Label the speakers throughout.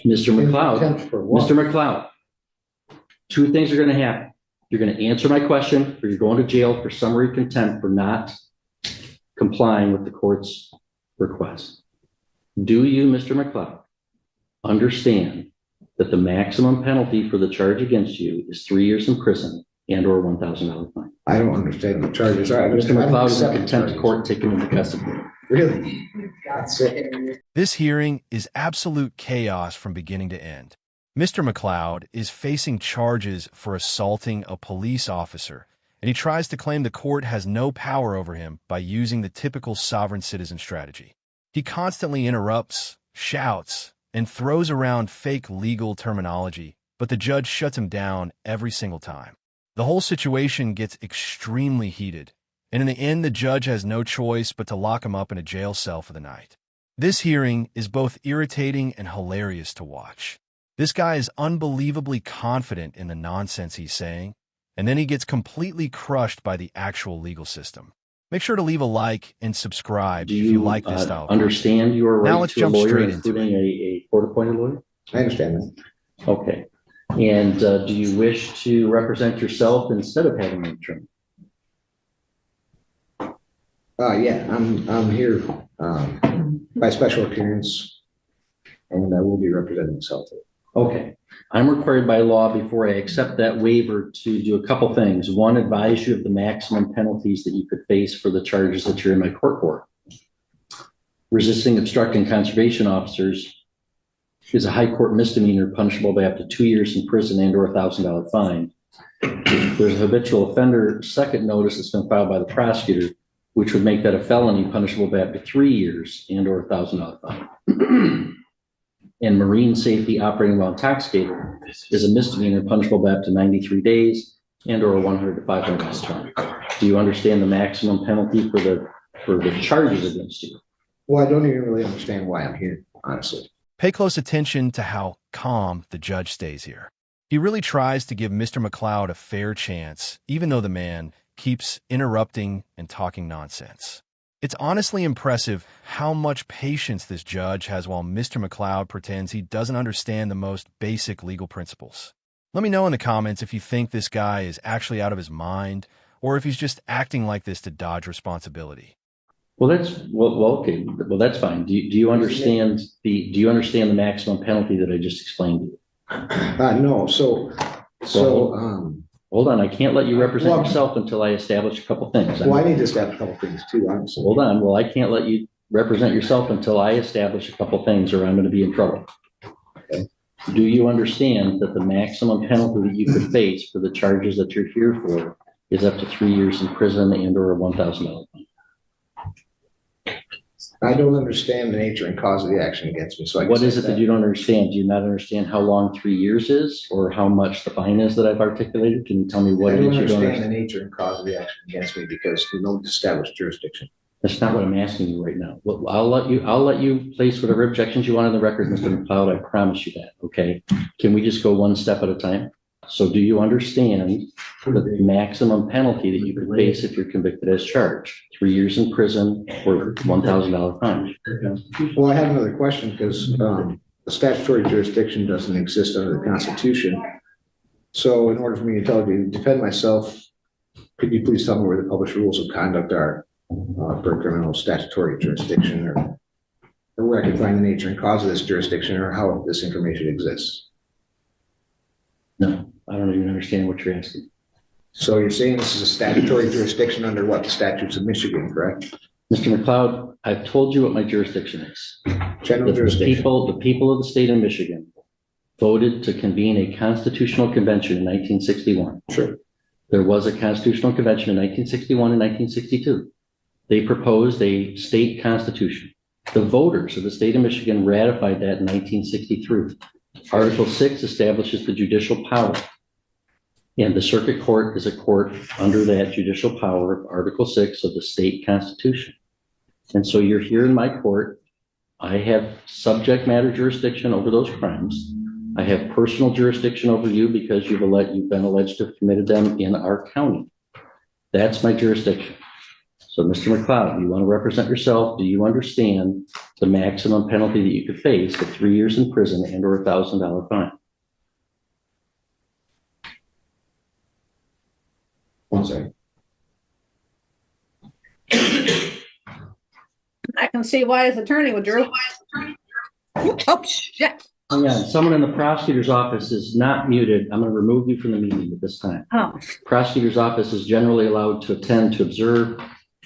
Speaker 1: Mr. McLeod,
Speaker 2: Contempt for what?
Speaker 1: Mr. McLeod, two things are going to happen. You're going to answer my question, or you're going to jail for summary contempt for not complying with the court's request. Do you, Mr. McLeod, understand that the maximum penalty for the charge against you is 3 years in prison and or $1,000 fine?
Speaker 2: I don't understand the charges.
Speaker 1: Mr. McLeod is in contempt of court, taken into custody.
Speaker 2: Really?
Speaker 3: This hearing is absolute chaos from beginning to end. Mr. McLeod is facing charges for assaulting a police officer, and he tries to claim the court has no power over him by using the typical sovereign citizen strategy. He constantly interrupts, shouts, and throws around fake legal terminology, but the judge shuts him down every single time. The whole situation gets extremely heated, and in the end, the judge has no choice but to lock him up in a jail cell for the night. This hearing is both irritating and hilarious to watch. This guy is unbelievably confident in the nonsense he's saying, and then he gets completely crushed by the actual legal system. Make sure to leave a like and subscribe if you like this style.
Speaker 1: Understand your right
Speaker 3: now let's
Speaker 1: to
Speaker 3: jump
Speaker 1: a lawyer,
Speaker 3: straight into
Speaker 1: including a court-appointed lawyer?
Speaker 2: I understand that.
Speaker 1: Okay. And do you wish to represent yourself instead of having an attorney?
Speaker 2: Yeah, I'm here by special appearance, and I will be representing myself.
Speaker 1: Okay. I'm required by law before I accept that waiver to do a couple things. One, advise you of the maximum penalties that you could face for the charges that you're in my court for. Resisting, obstructing conservation officers is a high court misdemeanor punishable by up to 2 years in prison and or $1,000 fine. There's a habitual offender second notice that's been filed by the prosecutor, which would make that a felony punishable by up to 3 years and or $1,000 fine. And marine safety operating while intoxicated is a misdemeanor punishable by up to 93 days and or a $100 to $500 fine. Do you understand the maximum penalty for the charges against you?
Speaker 2: Well, I don't even really understand why I'm here, honestly.
Speaker 3: Pay close attention to how calm the judge stays here. He really tries to give Mr. McLeod a fair chance, even though the man keeps interrupting and talking nonsense. It's honestly impressive how much patience this judge has while Mr. McLeod pretends he doesn't understand the most basic legal principles. Let me know in the comments if you think this guy is actually out of his mind or if he's just acting like this to dodge responsibility.
Speaker 1: Well, okay. Well, that's fine. Do you understand the maximum penalty that I just explained to you?
Speaker 2: No.
Speaker 1: Hold on, I can't let you represent yourself until I establish a couple things.
Speaker 2: Well, I need to establish a couple things too, honestly.
Speaker 1: Hold on, well, I can't let you represent yourself until I establish a couple things or I'm going to be in trouble.
Speaker 2: Okay.
Speaker 1: Do you understand that the maximum penalty that you could face for the charges that you're here for is up to 3 years in prison and or a $1,000 fine?
Speaker 2: I don't understand the nature and cause of the action against me. So
Speaker 1: what is it that you don't understand? Do you not understand how long 3 years is or how much the fine is that I've articulated? Can you tell me what it is you don't understand?
Speaker 2: The nature and cause of the action against me because there's no established jurisdiction.
Speaker 1: That's not what I'm asking you right now. Well, I'll let you place whatever objections you want on the record, Mr. McLeod. I promise you that. Okay. Can we just go one step at a time? So do you understand the maximum penalty that you could face if you're convicted as charged? 3 years in prison or $1,000 fine.
Speaker 2: Well, I have another question because the statutory jurisdiction doesn't exist under the Constitution. So in order for me to defend myself, could you please tell me where the published rules of conduct are for criminal statutory jurisdiction or where I can find the nature and cause of this jurisdiction or how this information exists?
Speaker 1: No, I don't even understand what you're asking.
Speaker 2: So you're saying this is a statutory jurisdiction under what? The statutes of Michigan, correct?
Speaker 1: Mr. McLeod, I've told you what my jurisdiction is.
Speaker 2: General jurisdiction.
Speaker 1: The people of the state of Michigan voted to convene a constitutional convention in 1961.
Speaker 2: Sure.
Speaker 1: There was a constitutional convention in 1961 and 1962. They proposed a state constitution. The voters of the state of Michigan ratified that in 1963. Article 6 establishes the judicial power. And the circuit court is a court under that judicial power of Article 6 of the state constitution. And so you're here in my court. I have subject matter jurisdiction over those crimes. I have personal jurisdiction over you because you've been alleged to have committed them in our county. That's my jurisdiction. So, Mr. McLeod, do you want to represent yourself? Do you understand the maximum penalty that you could face of 3 years in prison and or $1,000 fine?
Speaker 2: 1 second.
Speaker 4: I can see why his attorney withdrew. Oh, shit.
Speaker 1: Hang on, someone in the prosecutor's office is not muted. I'm going to remove you from the meeting at this time.
Speaker 4: Oh,
Speaker 1: Prosecutor's office is generally allowed to attend to observe.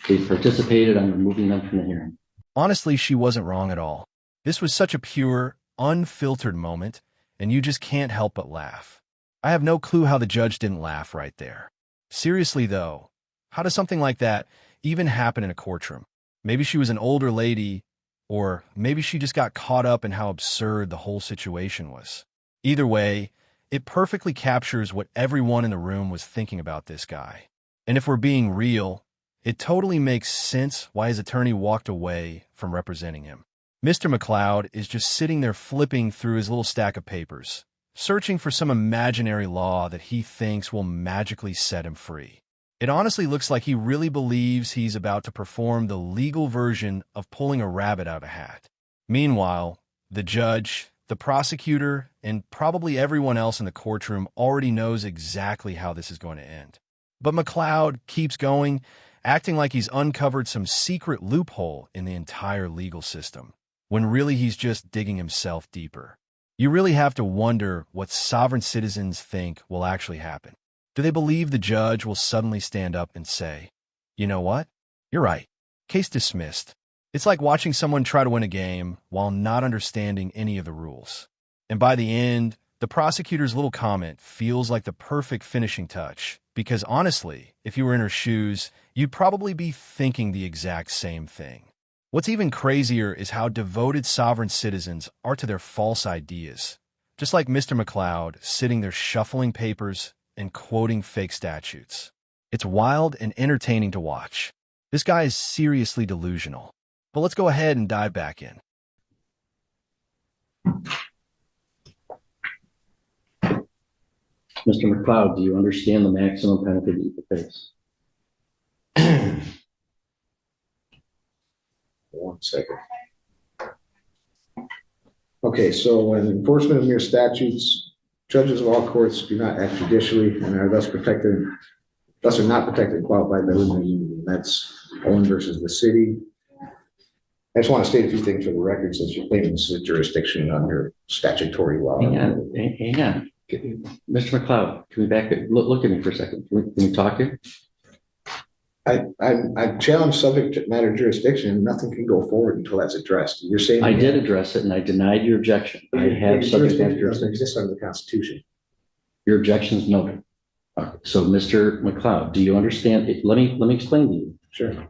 Speaker 1: They've participated. I'm removing them from the hearing.
Speaker 3: Honestly, she wasn't wrong at all. This was such a pure, unfiltered moment, and you just can't help but laugh. I have no clue how the judge didn't laugh right there. Seriously, though, how does something like that even happen in a courtroom? Maybe she was an older lady, or maybe she just got caught up in how absurd the whole situation was. Either way, it perfectly captures what everyone in the room was thinking about this guy. And if we're being real, it totally makes sense why his attorney walked away from representing him. Mr. McLeod is just sitting there flipping through his little stack of papers, searching for some imaginary law that he thinks will magically set him free. It honestly looks like he really believes he's about to perform the legal version of pulling a rabbit out of a hat. Meanwhile, the judge, the prosecutor, and probably everyone else in the courtroom already knows exactly how this is going to end. But McLeod keeps going, acting like he's uncovered some secret loophole in the entire legal system, when really he's just digging himself deeper. You really have to wonder what sovereign citizens think will actually happen. Do they believe the judge will suddenly stand up and say, "You know what? You're right. Case dismissed." It's like watching someone try to win a game while not understanding any of the rules. And by the end, the prosecutor's little comment feels like the perfect finishing touch, because honestly, if you were in her shoes, you'd probably be thinking the exact same thing. What's even crazier is how devoted sovereign citizens are to their false ideas. Just like Mr. McLeod sitting there shuffling papers and quoting fake statutes. It's wild and entertaining to watch. This guy is seriously delusional. But let's go ahead and dive back in.
Speaker 1: Mr. McLeod, do you understand the maximum penalty that you could face?
Speaker 2: 1 second. Okay, so when enforcement of mere statutes, judges of all courts do not act judicially and are thus are not protected and qualified by limited immunity. That's Owen versus the city. I just want to state a few things for the record since you're claiming this is a jurisdiction under statutory law.
Speaker 1: Hang on. Mr. McLeod, can we back it? Look at me for a second. Can we talk here?
Speaker 2: I challenge subject matter jurisdiction and nothing can go forward until that's addressed. You're saying
Speaker 1: I did address it and I denied your objection. I have subject matter
Speaker 2: jurisdiction doesn't
Speaker 1: jurisdiction.
Speaker 2: exist under the Constitution.
Speaker 1: Your objection is noted. Okay. So, Mr. McLeod, do you understand? Let me explain to you.
Speaker 2: Sure.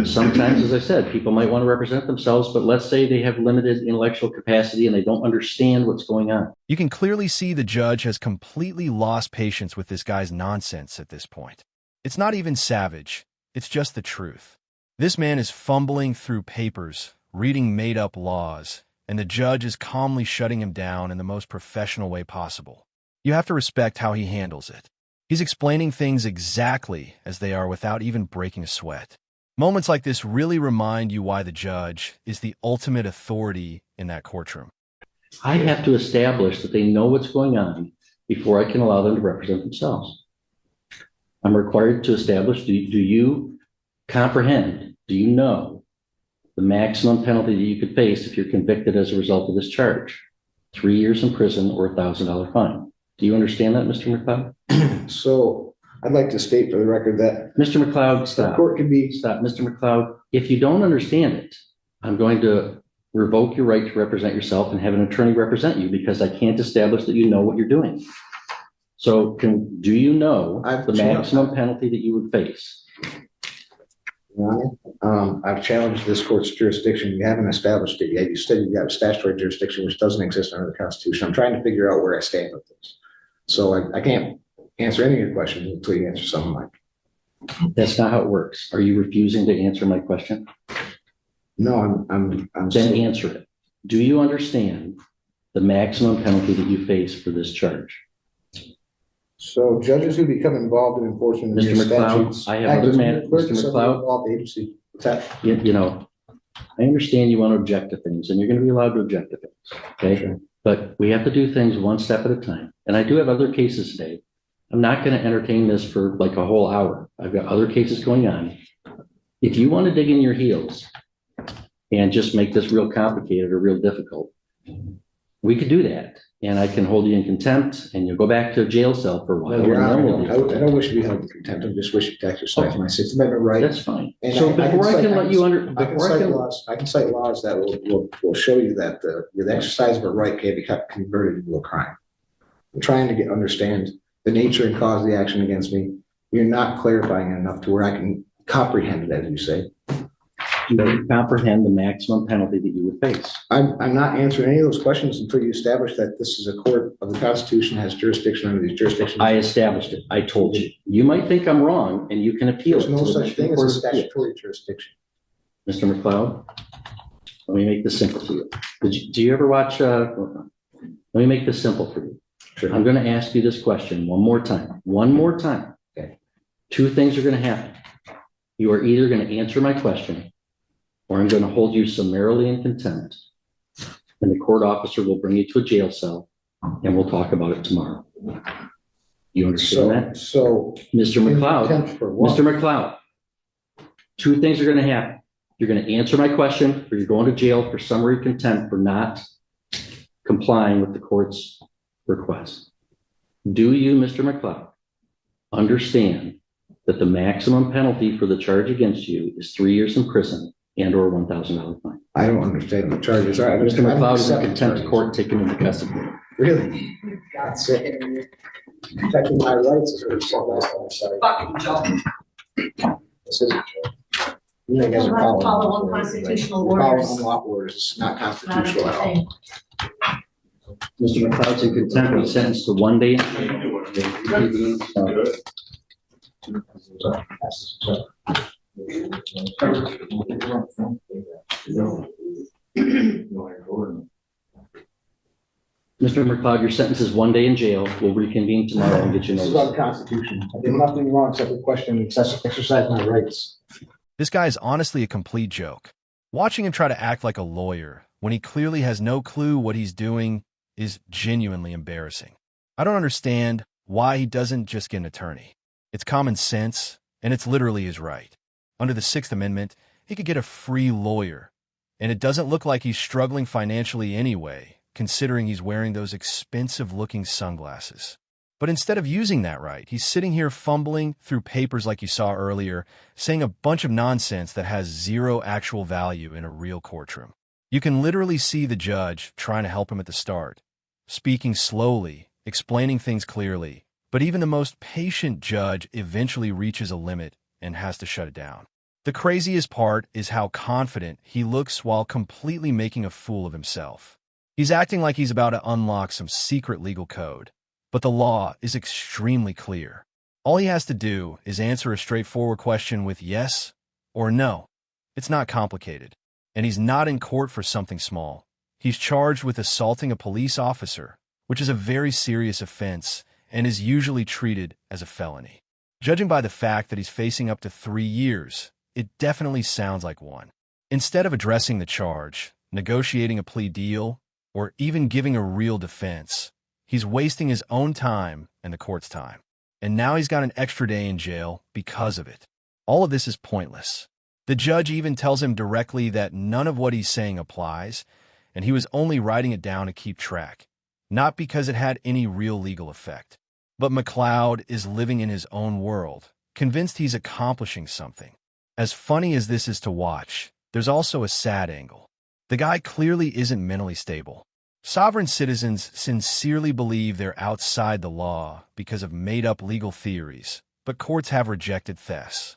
Speaker 1: Sometimes, as I said, people might want to represent themselves, but let's say they have limited intellectual capacity and they don't understand what's going on.
Speaker 3: You can clearly see the judge has completely lost patience with this guy's nonsense at this point. It's not even savage. It's just the truth. This man is fumbling through papers, reading made-up laws, and the judge is calmly shutting him down in the most professional way possible. You have to respect how he handles it. He's explaining things exactly as they are without even breaking a sweat. Moments like this really remind you why the judge is the ultimate authority in that courtroom.
Speaker 1: I have to establish that they know what's going on before I can allow them to represent themselves. I'm required to establish, do you comprehend, do you know the maximum penalty that you could face if you're convicted as a result of this charge? 3 years in prison or $1,000 fine. Do you understand that, Mr. McLeod?
Speaker 2: So I'd like to state for the record that
Speaker 1: Mr. McLeod,
Speaker 2: the
Speaker 1: stop.
Speaker 2: court can be.
Speaker 1: Stop, Mr. McLeod. If you don't understand it, I'm going to revoke your right to represent yourself and have an attorney represent you because I can't establish that you know what you're doing. So do you know the maximum penalty that you would face?
Speaker 2: Your Honor, I've challenged this court's jurisdiction. You haven't established it yet. You said you have a statutory jurisdiction which doesn't exist under the Constitution. I'm trying to figure out where I stand with this. So I can't answer any of your questions until you answer some of mine.
Speaker 1: That's not how it works. Are you refusing to answer my question?
Speaker 2: No, I'm
Speaker 1: Then answer it. Do you understand the maximum penalty that you face for this charge?
Speaker 2: So judges who become involved in enforcement of
Speaker 1: Mr.
Speaker 2: these
Speaker 1: McLeod,
Speaker 2: statutes.
Speaker 1: I have
Speaker 2: act
Speaker 1: other
Speaker 2: as
Speaker 1: man-
Speaker 2: clerk
Speaker 1: Mr.
Speaker 2: of some
Speaker 1: McLeod.
Speaker 2: involved agency. What's that?
Speaker 1: You know, I understand you want to object to things, and you're going to be allowed to object to things, okay?
Speaker 2: Sure.
Speaker 1: But we have to do things one step at a time. And I do have other cases today. I'm not going to entertain this for like a whole hour. I've got other cases going on. If you want to dig in your heels and just make this real complicated or real difficult, we could do that. And I can hold you in contempt, and you'll go back to a jail cell for a while.
Speaker 2: No, Your
Speaker 1: and then
Speaker 2: Honor,
Speaker 1: we'll do
Speaker 2: I don't wish to be held in contempt. I just wish to exercise my Sixth Amendment right.
Speaker 1: That's fine.
Speaker 2: And
Speaker 1: So
Speaker 2: I can
Speaker 1: before I
Speaker 2: cite-
Speaker 1: can let you under,
Speaker 2: I can
Speaker 1: before I
Speaker 2: cite
Speaker 1: can,
Speaker 2: laws, I can cite laws that will show you that the exercise of a right can be converted into a crime. I'm trying to understand the nature and cause of the action against me. You're not clarifying it enough to where I can comprehend it, as you say.
Speaker 1: you don't comprehend the maximum penalty that you would face.
Speaker 2: I'm not answering any of those questions until you establish that this is a court of the Constitution, has jurisdiction under these jurisdictions.
Speaker 1: I established it. I told you. You might think I'm wrong, and you can appeal.
Speaker 2: There's
Speaker 1: it
Speaker 2: no
Speaker 1: to the
Speaker 2: such
Speaker 1: Michigan
Speaker 2: thing as
Speaker 1: Court
Speaker 2: a
Speaker 1: of Appeals.
Speaker 2: statutory jurisdiction.
Speaker 1: Mr. McLeod, let me make this simple for you. Do you ever watch, let me make this simple for you.
Speaker 2: Sure.
Speaker 1: I'm going to ask you this question one more time. One more time.
Speaker 2: Okay.
Speaker 1: Two things are going to happen. You are either going to answer my question, or I'm going to hold you summarily in contempt, and the court officer will bring you to a jail cell, and we'll talk about it tomorrow. You understand that?
Speaker 2: So.
Speaker 1: Mr. McLeod,
Speaker 2: Contempt for what?
Speaker 1: Mr. McLeod, two things are going to happen. You're going to answer my question, or you're going to jail for summary contempt for not complying with the court's request. Do you, Mr. McLeod, understand that the maximum penalty for the charge against you is 3 years in prison and or $1,000 fine?
Speaker 2: I don't understand the charges. All right,
Speaker 1: Mr. McLeod is in
Speaker 2: accept the
Speaker 1: contempt of
Speaker 2: charges.
Speaker 1: court, taken into custody.
Speaker 2: Really? That's it. Protecting my rights is what it said last time. Sorry.
Speaker 4: Fucking Joe.
Speaker 2: This isn't true. You guys are
Speaker 5: Follow
Speaker 2: following
Speaker 5: unconstitutional
Speaker 2: You're following
Speaker 5: orders.
Speaker 2: unlawful orders. It's not
Speaker 5: Not a
Speaker 2: constitutional
Speaker 5: good
Speaker 2: at all.
Speaker 5: thing.
Speaker 1: Mr. McLeod's in contempt, he's sentenced to 1 day. Mr. McLeod, your sentence is 1 day in jail. We'll reconvene tomorrow and get you
Speaker 2: This is about
Speaker 1: notice.
Speaker 2: the Constitution. I did nothing wrong except to question and exercise my rights.
Speaker 3: This guy is honestly a complete joke. Watching him try to act like a lawyer when he clearly has no clue what he's doing is genuinely embarrassing. I don't understand why he doesn't just get an attorney. It's common sense, and it's literally his right. Under the Sixth Amendment, he could get a free lawyer, and it doesn't look like he's struggling financially anyway, considering he's wearing those expensive-looking sunglasses. But instead of using that right, he's sitting here fumbling through papers like you saw earlier, saying a bunch of nonsense that has zero actual value in a real courtroom. You can literally see the judge trying to help him at the start, speaking slowly, explaining things clearly, but even the most patient judge eventually reaches a limit and has to shut it down. The craziest part is how confident he looks while completely making a fool of himself. He's acting like he's about to unlock some secret legal code, but the law is extremely clear. All he has to do is answer a straightforward question with yes or no. It's not complicated. And he's not in court for something small. He's charged with assaulting a police officer, which is a very serious offense and is usually treated as a felony. Judging by the fact that he's facing up to 3 years, it definitely sounds like one. Instead of addressing the charge, negotiating a plea deal, or even giving a real defense, he's wasting his own time and the court's time. And now he's got an extra day in jail because of it. All of this is pointless. The judge even tells him directly that none of what he's saying applies, and he was only writing it down to keep track, not because it had any real legal effect. But McLeod is living in his own world, convinced he's accomplishing something. As funny as this is to watch, there's also a sad angle. The guy clearly isn't mentally stable. Sovereign citizens sincerely believe they're outside the law because of made-up legal theories, but courts have rejected thefts.